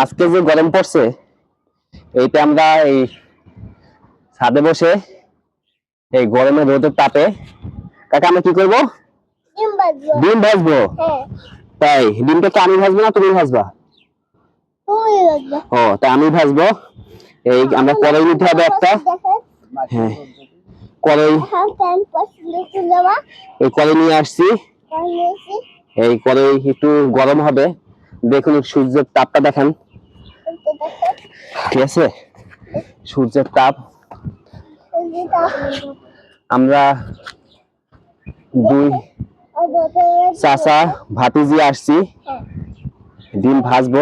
আজকে যে গরম পড়ছে এইটা আমরা এই ছাদে বসে এই গরমে রোদের তাপে কাকা আমরা কি করবো? ডিম ভাজবো। তাই ডিমটা কি আমি ভাজবো না তুমি ভাজবা? ও তা আমি ভাজবো। এই আমরা কড়াই নিতে হবে একটা। হ্যাঁ কড়াই, এই কড়াই নিয়ে আসছি। এই কড়াই একটু গরম হবে, দেখুন সূর্যের তাপটা দেখেন, ঠিক আছে? সূর্যের তাপ। আমরা দুই চাচা ভাতিজি আসছি, ডিম ভাজবো।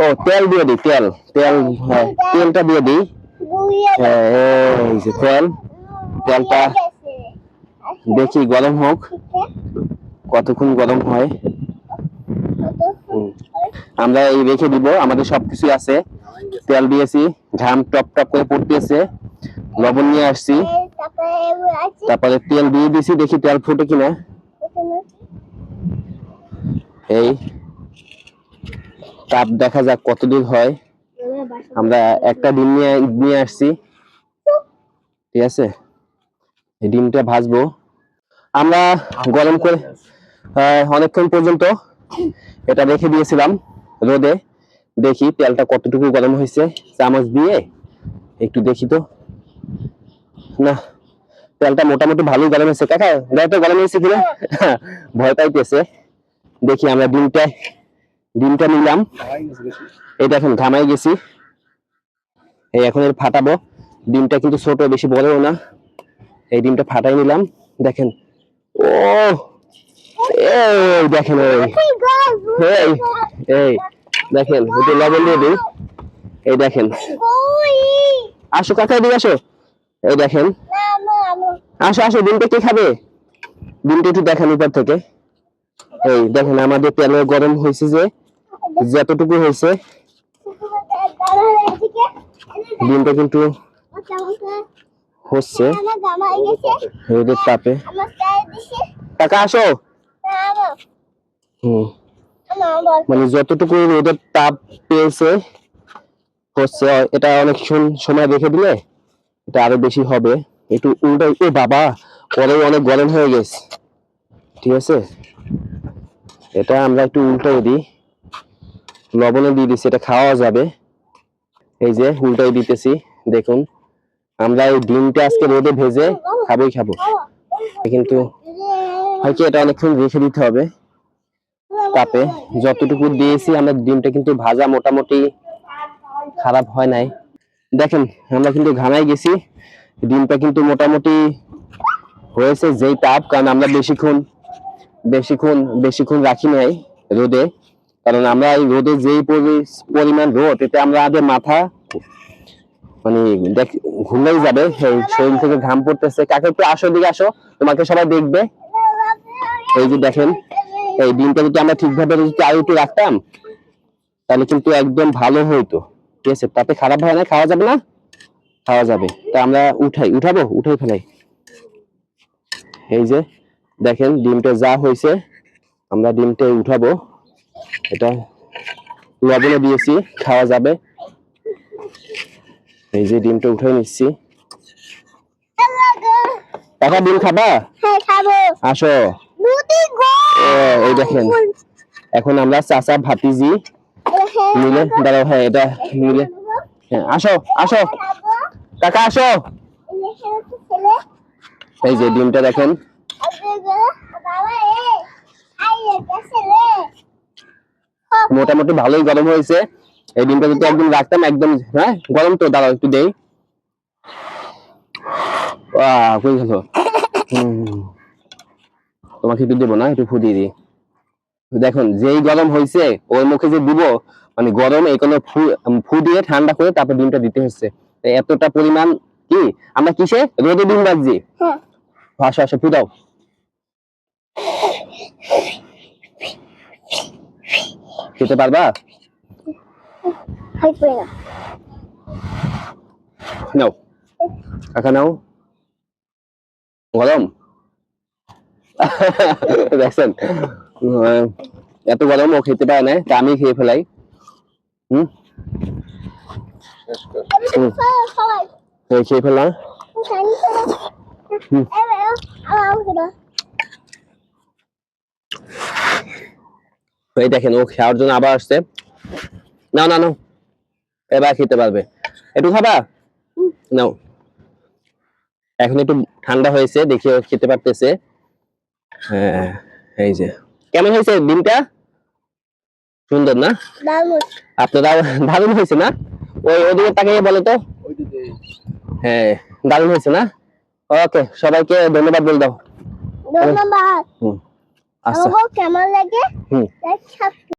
ও তেল দিয়ে দিই, তেল তেল হ্যাঁ তেলটা দিয়ে দিই। এই যে তেল, তেলটা দেখি গরম হোক, কতক্ষণ গরম হয় আমরা এই রেখে দিব। আমাদের সবকিছু আছে, তেল দিয়েছি, ঘাম টপ টপ করে পড়তেছে, লবণ নিয়ে আসছি, তারপরে তেল দিয়ে দিয়েছি, দেখি তেল ফুটে কিনা। এই তাপ দেখা যাক কতদূর হয়। আমরা একটা ডিম নিয়ে আসছি, ঠিক আছে? এই ডিমটা ভাজবো আমরা গরম করে অনেকক্ষণ পর্যন্ত এটা রেখে দিয়েছিলাম রোদে। দেখি তেলটা কতটুকু গরম হয়েছে, চামচ দিয়ে একটু দেখি তো। না তেলটা মোটামুটি ভালোই গরম হয়েছে। কাকা গাড়িটা গরম হয়েছে কিনা ভয় পাইতেছে। দেখি আমরা ডিমটা নিলাম, এই দেখেন ঘামাই গেছি। এই এখন এর ফাটাবো। ডিমটা কিন্তু ছোট, বেশি বড়ও না। এই ডিমটা ফাটাই নিলাম, দেখেন। ও এই দেখেন, এই এই দেখেন, একটু লবণ দিয়ে দিই। এই দেখেন, আসো কাকা এদিকে আসো। এই দেখেন, আসো আসো, ডিমটা কে খাবে? ডিমটা একটু দেখেন উপর থেকে। এই দেখেন আমাদের তেল গরম হয়েছে, যে যতটুকু হয়েছে ডিমটা কিন্তু হচ্ছে রোদের তাপে। কাকা আসো। মানে যতটুকু রোদের তাপ পেয়েছে হচ্ছে, এটা অনেকক্ষণ সময় রেখে দিলে এটা আরো বেশি হবে। একটু উল্টাই, এ বাবা কড়াই অনেক গরম হয়ে গেছে, ঠিক আছে? এটা আমরা একটু উল্টাই দিই, লবণে দিয়ে দিচ্ছি, এটা খাওয়া যাবে। এই যে উল্টাই দিতেছি, দেখুন আমরা এই ডিমটা আজকে রোদে ভেজে খাবো। কিন্তু হয়তো এটা অনেকক্ষণ রেখে দিতে হবে তাপে। যতটুকু দিয়েছি আমরা ডিমটা কিন্তু ভাজা মোটামুটি খারাপ হয় নাই। দেখেন আমরা কিন্তু ঘামাই গেছি, ডিমটা কিন্তু মোটামুটি হয়েছে যেই তাপ, কারণ আমরা বেশিক্ষণ রাখি নাই রোদে। কারণ আমরা এই রোদে যেই পরিমাণ রোদ, এতে আমরা আগে মাথা মানে ঘুমেই যাবে, এই শরীর থেকে ঘাম পড়তেছে। কাকে একটু আসো, দিকে আসো, তোমাকে সবাই দেখবে। এই যে দেখেন, এই ডিমটা যদি আমরা ঠিকভাবে যদি আরো একটু রাখতাম তাহলে কিন্তু একদম ভালো হইতো, ঠিক আছে? তাতে খারাপ হয় না, খাওয়া যাবে না, খাওয়া যাবে। তা আমরা উঠাই ফেলাই। এই যে দেখেন ডিমটা যা হয়েছে, আমরা ডিমটা উঠাবো। এটা লবণে দিয়েছি, খাওয়া যাবে। এই যে ডিমটা উঠাই নিচ্ছি। কাকা ডিম খাবা? হ্যাঁ খাবো, আসো। এই দেখেন, এখন আমরা চাচা ভাতিজি মিলে দাঁড়াও, হ্যাঁ এটা মিলে, হ্যাঁ আসো আসো কাকা আসো। এই যে ডিমটা দেখেন, মোটামুটি ভালোই গরম হয়েছে। এই ডিমটা যদি একদম রাখতাম, একদম হ্যাঁ গরম তো, দাঁড়াও একটু দেই। কই গেল? তোমাকে একটু দেবো না, একটু ফুটিয়ে দিই। দেখুন যেই গরম হয়েছে, ওর মুখে যে দিব, মানে গরম এই কোনো ফু দিয়ে ঠান্ডা করে তারপর ডিমটা দিতে হচ্ছে। এতটা পরিমাণ কি আমরা কিসে রোদে ডিম ভাজছি। আসো আসো, ফু দাও। খেতে পারবা? নাও কাকা, নাও। গরম দেখছেন, এত গরম ও খেতে পারে না, তা আমি খেয়ে ফেলাই। হুম এই খেয়ে ফেললাম এই দেখেন ও খাওয়ার জন্য আবার আসছে না না না এবার খেতে পারবে একটু খাবা নাও এখন একটু ঠান্ডা হয়েছে দেখি ও খেতে পারতেছে হ্যাঁ এই যে কেমন হয়েছে ডিমটা সুন্দর না আপনারা দারুণ হয়েছে না ওই ওদিকে তাকিয়ে বলো তো হ্যাঁ দারুণ হয়েছে না ওকে সবাইকে ধন্যবাদ বল দাও ধন্যবাদ আচ্ছা কেমন লাগে